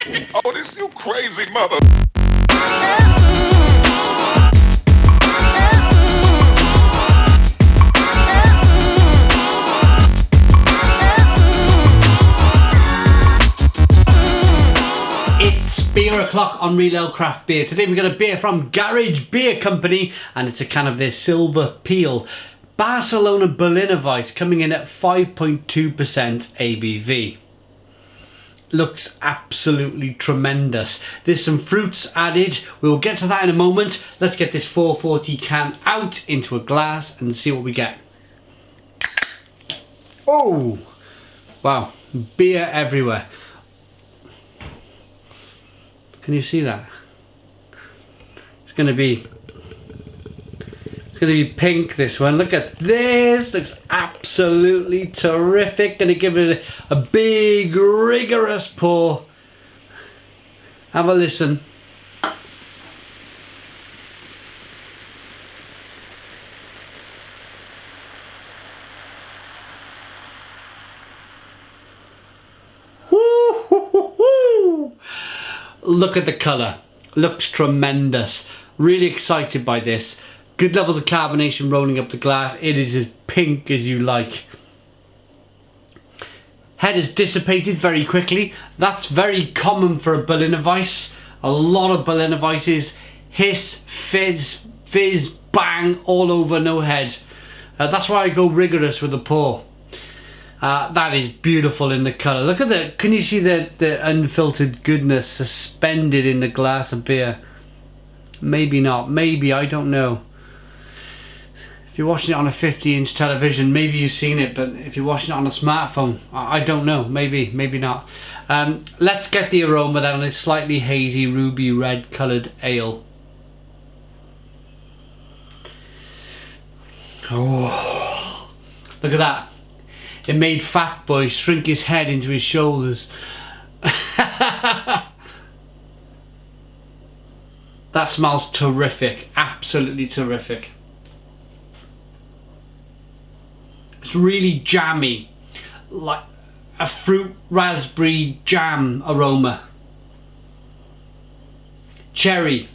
Oh, this you crazy mother. It's beer o'clock on Real Ale Craft Beer. Today we got a beer from Garage Beer Company, and it's a can of their Silver Peel Barcelona Berliner Weisse, coming in at 5.2% ABV. Looks absolutely tremendous. There's some fruits added. We'll get to that in a moment. Let's get this 440 can out into a glass and see what we get. Oh, wow, beer everywhere. Can you see that? It's gonna be pink, this one. Look at this, looks absolutely terrific. Gonna give it a big rigorous pour. Have a listen. Look at the colour, looks tremendous. Really excited by this. Good levels of carbonation rolling up the glass. It is as pink as you like. Head is dissipated very quickly. That's very common for a Berliner Weisse. A lot of Berliner Weisses hiss, fizz, bang, all over, no head. That's why I go rigorous with the pour. That is beautiful in the colour. Look at the, can you see the unfiltered goodness suspended in the glass of beer? Maybe not, maybe, I don't know. If you're watching it on a 50-inch television, maybe you've seen it, but if you're watching it on a smartphone, I don't know, maybe not. Let's get the aroma then on this slightly hazy ruby red coloured ale. Oh, look at that. It made Fat Boy shrink his head into his shoulders. That smells terrific, absolutely terrific. It's really jammy, like a fruit raspberry jam aroma. Cherry.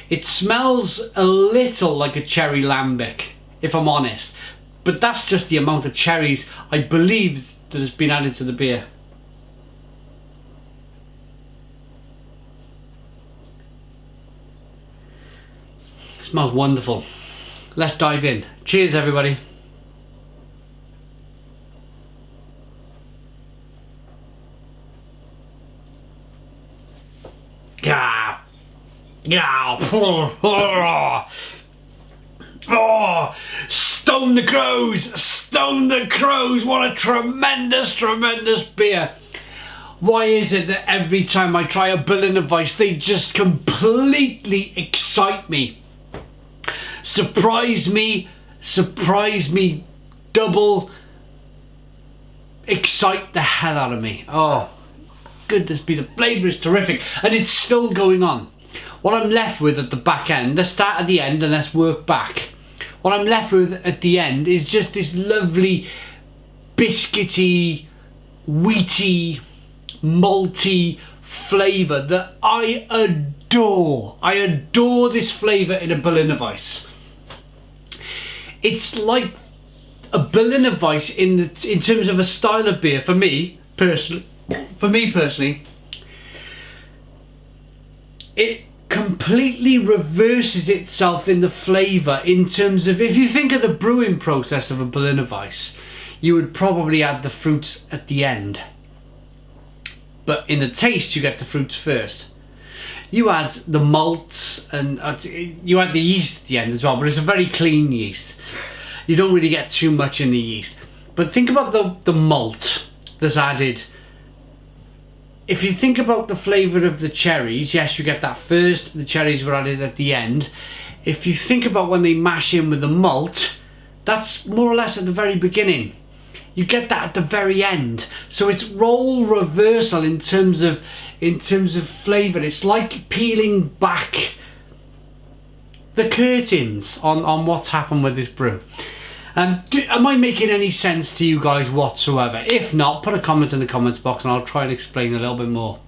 It smells a little like a cherry lambic, if I'm honest. But that's just the amount of cherries I believe that has been added to the beer. It smells wonderful. Let's dive in. Cheers, everybody. Yeah. Yeah. Oh, stone the crows! Stone the crows! What a tremendous, tremendous beer. Why is it that every time I try a Berliner Weisse, they just completely excite me? Surprise me, double, excite the hell out of me. Oh, goodness me, the flavour is terrific, and it's still going on. What I'm left with at the back end, let's start at the end and let's work back. What I'm left with at the end is just this lovely biscuity, wheaty, malty flavour that I adore. I adore this flavour in a Berliner Weisse. It's like a Berliner Weisse in terms of a style of beer for me personally. It completely reverses itself in the flavour in terms of, if you think of the brewing process of a Berliner Weisse, you would probably add the fruits at the end. But in the taste, you get the fruits first. You add the malts and you add the yeast at the end as well, but it's a very clean yeast. You don't really get too much in the yeast. But think about the malt that's added. If you think about the flavour of the cherries, yes, you get that first, the cherries were added at the end. If you think about when they mash in with the malt, that's more or less at the very beginning. You get that at the very end. So it's role reversal in terms of flavour. It's like peeling back the curtains on what's happened with this brew. Am I making any sense to you guys whatsoever? If not, put a comment in the comments box and I'll try and explain a little bit more.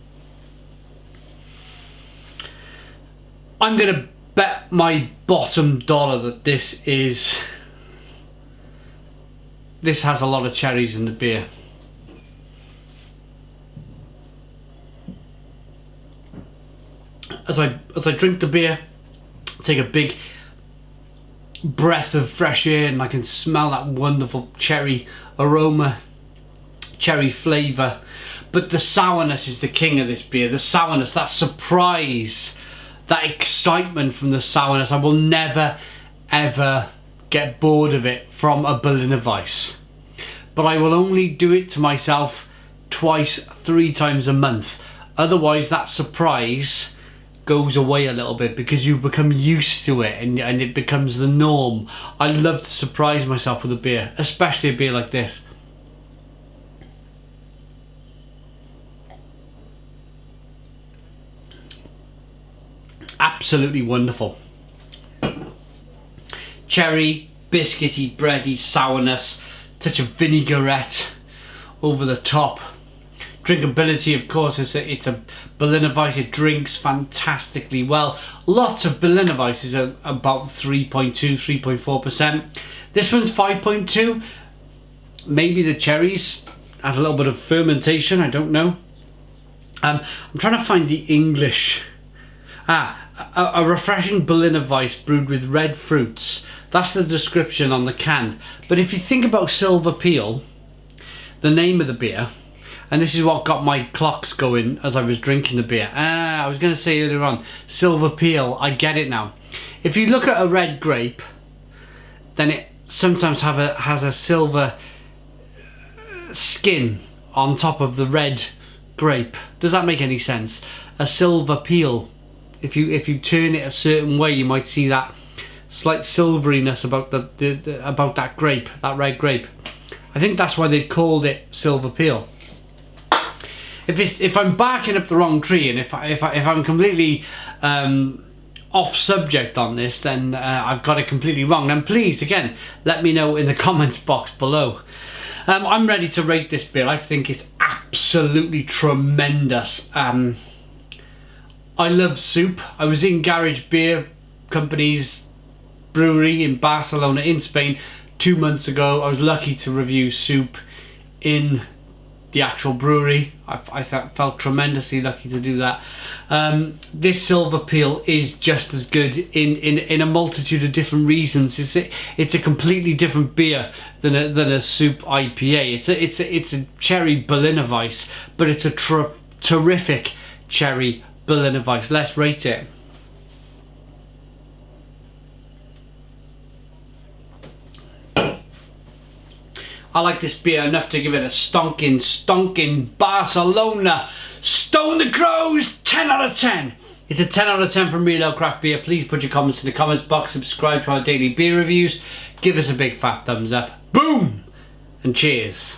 I'm gonna bet my bottom dollar that this has a lot of cherries in the beer. As I drink the beer, take a big breath of fresh air, and I can smell that wonderful cherry aroma, cherry flavour. But the sourness is the king of this beer. The sourness, that surprise, that excitement from the sourness. I will never ever get bored of it from a Berliner Weisse. But I will only do it to myself twice, 3 times a month. Otherwise that surprise goes away a little bit, because you become used to it and it becomes the norm. I love to surprise myself with a beer, especially a beer like this. Absolutely wonderful. Cherry, biscuity, bready sourness, touch of vinaigrette over the top. Drinkability, of course, it's a Berliner Weisse. It drinks fantastically well. Lots of Berliner Weisses are about 3.2, 3.4%. This one's 5.2. Maybe the cherries had a little bit of fermentation, I don't know. I'm trying to find the English. A refreshing Berliner Weisse brewed with red fruits. That's the description on the can. But if you think about Silver Peel, the name of the beer, and this is what got my clocks going as I was drinking the beer. I was going to say earlier on, Silver Peel, I get it now. If you look at a red grape, then it sometimes has a silver skin on top of the red grape. Does that make any sense? A silver peel. If you turn it a certain way, you might see that slight silveriness about about that grape, that red grape. I think that's why they've called it Silver Peel. If I'm barking up the wrong tree, and if I'm completely off subject on this, then I've got it completely wrong. Then please, again, let me know in the comments box below. I'm ready to rate this beer. I think it's absolutely tremendous. I love soup. I was in Garage Beer Company's brewery in Barcelona in Spain 2 months ago. I was lucky to review soup in the actual brewery. I felt tremendously lucky to do that. This Silver Peel is just as good in a multitude of different reasons. It's a completely different beer than a soup IPA. It's a cherry Berliner Weisse, but it's a terrific cherry Berliner Weisse. Let's rate it. I like this beer enough to give it a stonking Barcelona Stone the Crows 10 out of 10. It's a 10 out of 10 from Real Ale Craft Beer. Please put your comments in the comments box, subscribe to our daily beer reviews, give us a big fat thumbs up. Boom! And cheers.